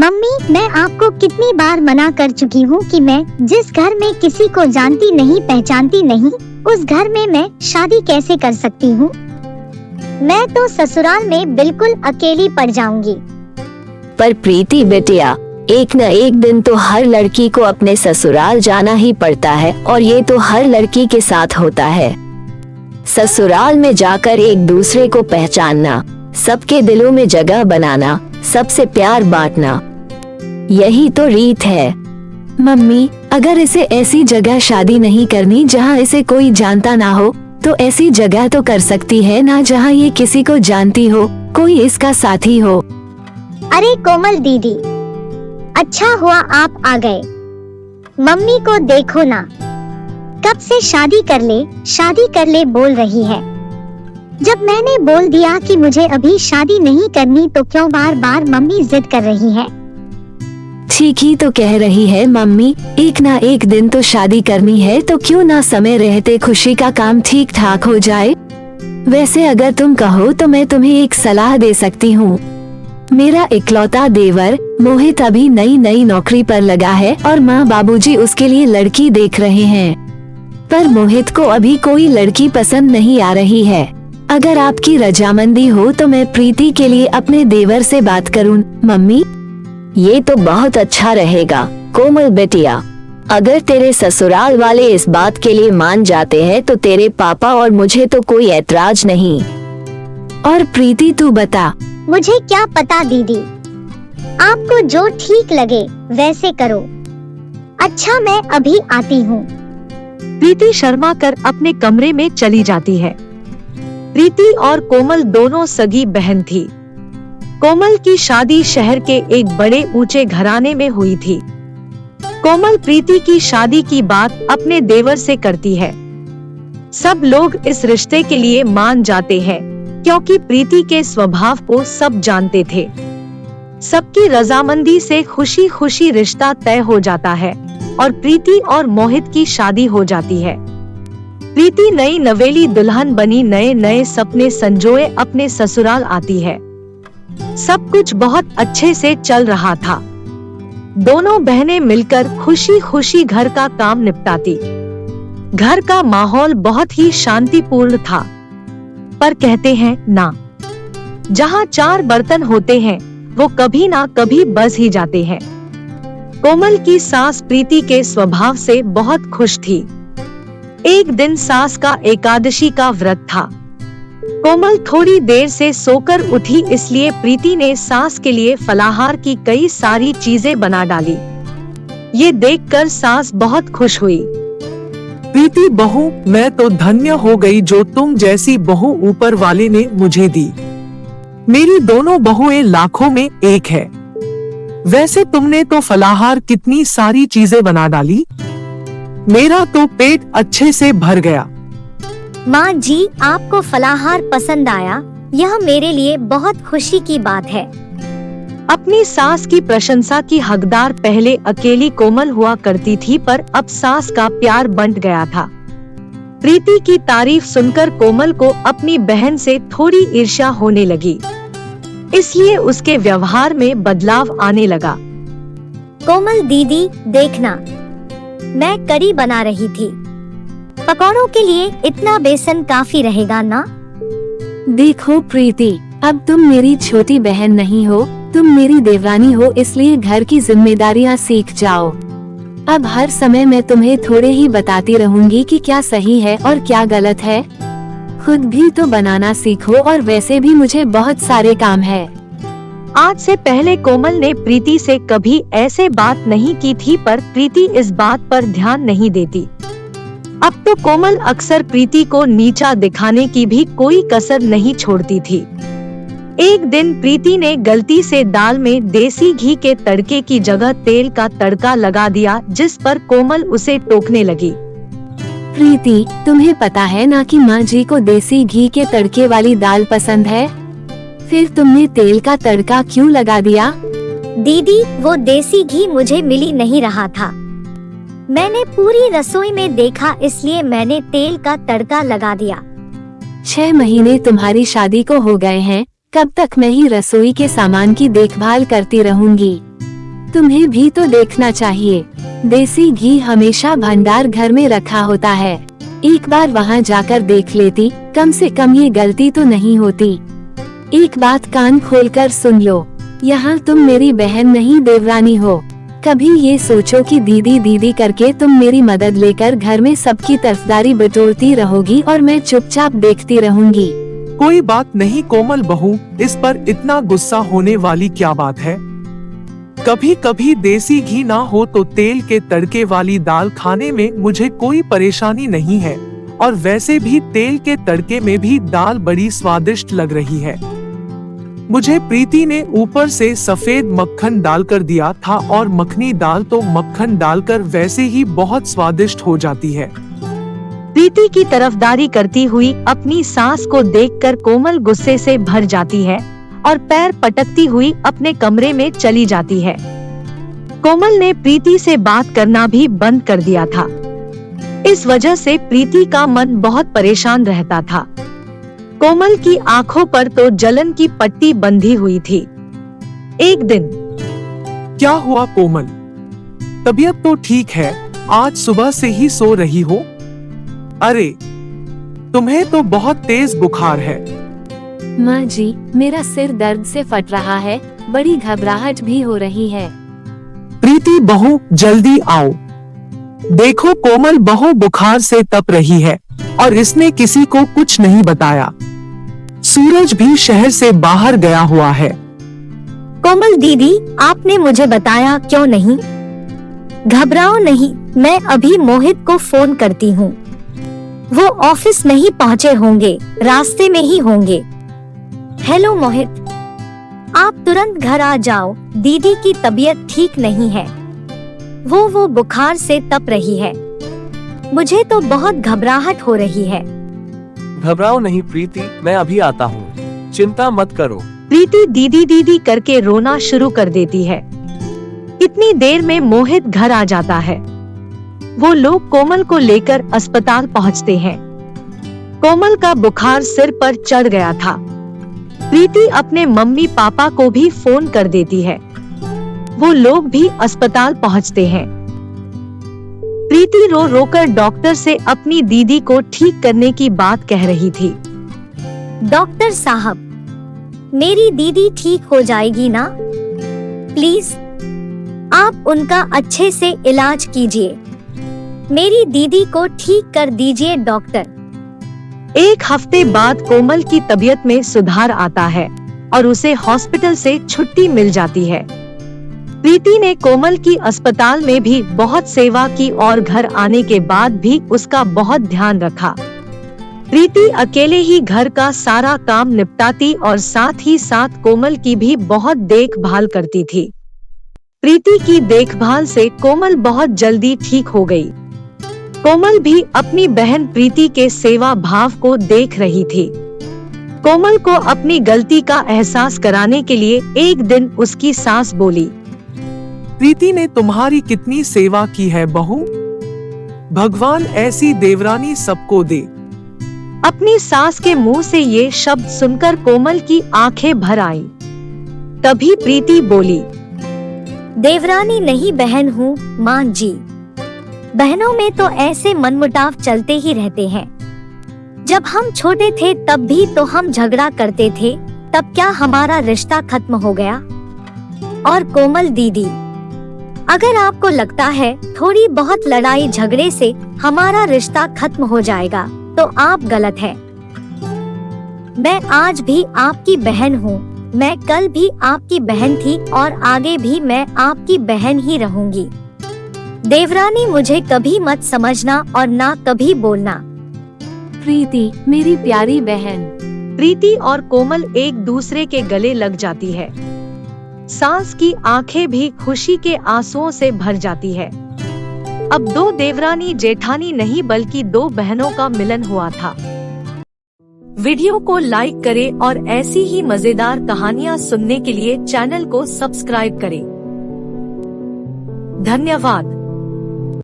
Mummy, मैं आपको कितनी बार मना कर चुकी हूँ कि मैं जिस घर में किसी को जानती नहीं पहचानती नहीं, उस घर में मैं शादी कैसे कर सकती हूँ। मैं तो ससुराल में बिल्कुल अकेली पड़ जाऊंगी। पर प्रीति बेटिया, एक न एक दिन तो हर लड़की को अपने ससुराल जाना ही पड़ता है, और ये तो हर लड़की के साथ होता है। ससुराल में जाकर एक दूसरे को पहचानना, सबके दिलों में जगह बनाना, सबसे प्यार बांटना, यही तो रीत है। मम्मी, अगर इसे ऐसी जगह शादी नहीं करनी जहाँ इसे कोई जानता ना हो, तो ऐसी जगह तो कर सकती है ना जहाँ ये किसी को जानती हो, कोई इसका साथी हो। अरे कोमल दीदी, अच्छा हुआ आप आ गए। मम्मी को देखो ना, कब से शादी कर ले बोल रही है। जब मैंने बोल दिया कि मुझे अभी शादी नहीं करनी, तो क्यों बार बार मम्मी जिद कर रही है। ठीक ही तो कह रही है मम्मी, एक ना एक दिन तो शादी करनी है, तो क्यों ना समय रहते खुशी का काम ठीक ठाक हो जाए। वैसे अगर तुम कहो तो मैं तुम्हें एक सलाह दे सकती हूँ। मेरा इकलौता देवर मोहित अभी नई नौकरी पर लगा है और माँ बाबूजी उसके लिए लड़की देख रहे हैं, पर मोहित को अभी कोई लड़की पसंद नहीं आ रही है। अगर आपकी रजामंदी हो तो मैं प्रीति के लिए अपने देवर से बात करूं मम्मी। ये तो बहुत अच्छा रहेगा कोमल बेटिया। अगर तेरे ससुराल वाले इस बात के लिए मान जाते हैं तो तेरे पापा और मुझे तो कोई ऐतराज नहीं। और प्रीति तू बता। मुझे क्या पता दीदी, आपको जो ठीक लगे वैसे करो। अच्छा, मैं अभी आती हूँ। प्रीति शर्मा कर अपने कमरे में चली जाती है। प्रीति और कोमल दोनों सगी बहन थी। कोमल की शादी शहर के एक बड़े ऊंचे घराने में हुई थी। कोमल प्रीति की शादी की बात अपने देवर से करती है। सब लोग इस रिश्ते के लिए मान जाते हैं, क्योंकि प्रीति के स्वभाव को सब जानते थे। सबकी रजामंदी से खुशी खुशी रिश्ता तय हो जाता है और प्रीति और मोहित की शादी हो जाती है। प्रीति नई नवेली दुल्हन बनी नए सपने संजोए अपने ससुराल आती है। सब कुछ बहुत अच्छे से चल रहा था। दोनों बहनें मिलकर खुशी खुशी घर का काम निपटाती। घर का माहौल बहुत ही शांतिपूर्ण था। पर कहते हैं ना, जहाँ 4 बर्तन होते हैं वो कभी ना कभी बस ही जाते हैं। कोमल की सास प्रीति के स्वभाव से बहुत खुश थी। एक दिन सास का एकादशी का व्रत था। कोमल थोड़ी देर से सोकर उठी, इसलिए प्रीति ने सास के लिए फलाहार की कई सारी चीजें बना डाली। ये देखकर सास बहुत खुश हुई। प्रीति बहू, मैं तो धन्य हो गई जो तुम जैसी बहू ऊपर वाले ने मुझे दी। मेरी दोनों बहुएं लाखों में एक है। वैसे तुमने तो फलाहार कितनी सारी चीजें बना डाली, मेरा तो पेट अच्छे से भर गया। माँ जी, आपको फलाहार पसंद आया, यह मेरे लिए बहुत खुशी की बात है। अपनी सास की प्रशंसा की हकदार पहले अकेली कोमल हुआ करती थी, पर अब सास का प्यार बंट गया था। प्रीति की तारीफ सुनकर कोमल को अपनी बहन से थोड़ी ईर्ष्या होने लगी, इसलिए उसके व्यवहार में बदलाव आने लगा। कोमल दीदी, देखना, मैं करी बना रही थी। पकौड़ों के लिए इतना बेसन काफी रहेगा ना? देखो प्रीति, अब तुम मेरी छोटी बहन नहीं हो, तुम मेरी देवरानी हो, इसलिए घर की जिम्मेदारियां सीख जाओ। अब हर समय मैं तुम्हें थोड़े ही बताती रहूंगी कि क्या सही है और क्या गलत है। खुद भी तो बनाना सीखो, और वैसे भी मुझे बहुत सारे काम है। आज से पहले कोमल ने प्रीति से कभी ऐसे बात नहीं की थी, पर प्रीति इस बात पर ध्यान नहीं देती। अब तो कोमल अक्सर प्रीति को नीचा दिखाने की भी कोई कसर नहीं छोड़ती थी। एक दिन प्रीति ने गलती से दाल में देसी घी के तड़के की जगह तेल का तड़का लगा दिया, जिस पर कोमल उसे टोकने लगी। प्रीति, तुम्हें पता है ना कि माँ जी को देसी घी के तड़के वाली दाल पसंद है, फिर तुमने तेल का तड़का क्यों लगा दिया? दीदी, वो देसी घी मुझे मिल ही नहीं रहा था। मैंने पूरी रसोई में देखा, इसलिए मैंने तेल का तड़का लगा दिया। 6 महीने तुम्हारी शादी को हो गए हैं, कब तक मैं ही रसोई के सामान की देखभाल करती रहूंगी। तुम्हें भी तो देखना चाहिए। देसी घी हमेशा भंडार घर में रखा होता है। एक बार वहाँ जाकर देख लेती, कम से कम ये गलती तो नहीं होती। एक बात कान खोलकर सुन लो, यहाँ तुम मेरी बहन नहीं देवरानी हो। कभी ये सोचो कि दीदी दीदी करके तुम मेरी मदद लेकर घर में सबकी तरफदारी बटोरती रहोगी और मैं चुपचाप देखती रहूंगी। कोई बात नहीं कोमल बहू, इस पर इतना गुस्सा होने वाली क्या बात है। कभी कभी देसी घी ना हो तो तेल के तड़के वाली दाल खाने में मुझे कोई परेशानी नहीं है, और वैसे भी तेल के तड़के में भी दाल बड़ी स्वादिष्ट लग रही है। मुझे प्रीति ने ऊपर से सफेद मक्खन डालकर दिया था, और मखनी दाल तो मक्खन डालकर वैसे ही बहुत स्वादिष्ट हो जाती है। प्रीति की तरफदारी करती हुई अपनी सास को देखकर कोमल गुस्से से भर जाती है और पैर पटकती हुई अपने कमरे में चली जाती है। कोमल ने प्रीति से बात करना भी बंद कर दिया था। इस वजह से प्रीति का मन बहुत परेशान रहता था। कोमल की आंखों पर तो जलन की पट्टी बंधी हुई थी। एक दिन, क्या हुआ कोमल? तबीयत तो ठीक है, आज सुबह से ही सो रही हो? अरे, तुम्हें तो बहुत तेज बुखार है। माँ जी, मेरा सिर दर्द से फट रहा है, बड़ी घबराहट भी हो रही है। प्रीति बहू, जल्दी आओ। देखो कोमल बहू बुखार से तप रही है, और इसने किसी को कुछ नहीं बताया। सूरज भी शहर से बाहर गया हुआ है। कोमल दीदी, आपने मुझे बताया क्यों नहीं? घबराओ नहीं, मैं अभी मोहित को फोन करती हूँ। वो ऑफिस नहीं पहुँचे होंगे, रास्ते में ही होंगे। हेलो मोहित, आप तुरंत घर आ जाओ, दीदी की तबीयत ठीक नहीं है। वो बुखार से तप रही है। मुझे तो बहुत घबराहट हो रही है। घबराओ नहीं प्रीति, मैं अभी आता हूँ, चिंता मत करो। प्रीति दीदी दीदी करके रोना शुरू कर देती है। इतनी देर में मोहित घर आ जाता है। वो लोग कोमल को लेकर अस्पताल पहुँचते हैं। कोमल का बुखार सिर पर चढ़ गया था। प्रीति अपने मम्मी पापा को भी फोन कर देती है। वो लोग भी अस्पताल पहुँचते हैं। प्रीति रो रोकर डॉक्टर से अपनी दीदी को ठीक करने की बात कह रही थी। डॉक्टर साहब, मेरी दीदी ठीक हो जाएगी ना? प्लीज, आप उनका अच्छे से इलाज कीजिए। मेरी दीदी को ठीक कर दीजिए डॉक्टर। एक हफ्ते बाद कोमल की तबीयत में सुधार आता है और उसे हॉस्पिटल से छुट्टी मिल जाती है। प्रीति ने कोमल की अस्पताल में भी बहुत सेवा की और घर आने के बाद भी उसका बहुत ध्यान रखा। प्रीति अकेले ही घर का सारा काम निपटाती और साथ ही साथ कोमल की भी बहुत देखभाल करती थी। प्रीति की देखभाल से कोमल बहुत जल्दी ठीक हो गई। कोमल भी अपनी बहन प्रीति के सेवा भाव को देख रही थी। कोमल को अपनी गलती का एहसास कराने के लिए एक दिन उसकी सास बोली, प्रीति ने तुम्हारी कितनी सेवा की है बहू, भगवान ऐसी देवरानी सबको दे। अपनी सास के मुंह से ये शब्द सुनकर कोमल की आंखें भर आईं। तभी प्रीति बोली, देवरानी नहीं बहन हूँ माँ जी। बहनों में तो ऐसे मनमुटाव चलते ही रहते हैं। जब हम छोटे थे तब भी तो हम झगड़ा करते थे, तब क्या हमारा रिश्ता खत्म हो गया? और कोमल दीदी, अगर आपको लगता है थोड़ी बहुत लड़ाई झगड़े से हमारा रिश्ता खत्म हो जाएगा तो आप गलत है। मैं आज भी आपकी बहन हूँ, मैं कल भी आपकी बहन थी और आगे भी मैं आपकी बहन ही रहूंगी। देवरानी मुझे कभी मत समझना और ना कभी बोलना। प्रीति, मेरी प्यारी बहन। प्रीति और कोमल एक दूसरे के गले लग जाती है। सास की आंखें भी खुशी के आंसुओं से भर जाती है। अब दो देवरानी जेठानी नहीं बल्कि दो बहनों का मिलन हुआ था। वीडियो को लाइक करें और ऐसी ही मजेदार कहानियाँ सुनने के लिए चैनल को सब्सक्राइब करें। धन्यवाद।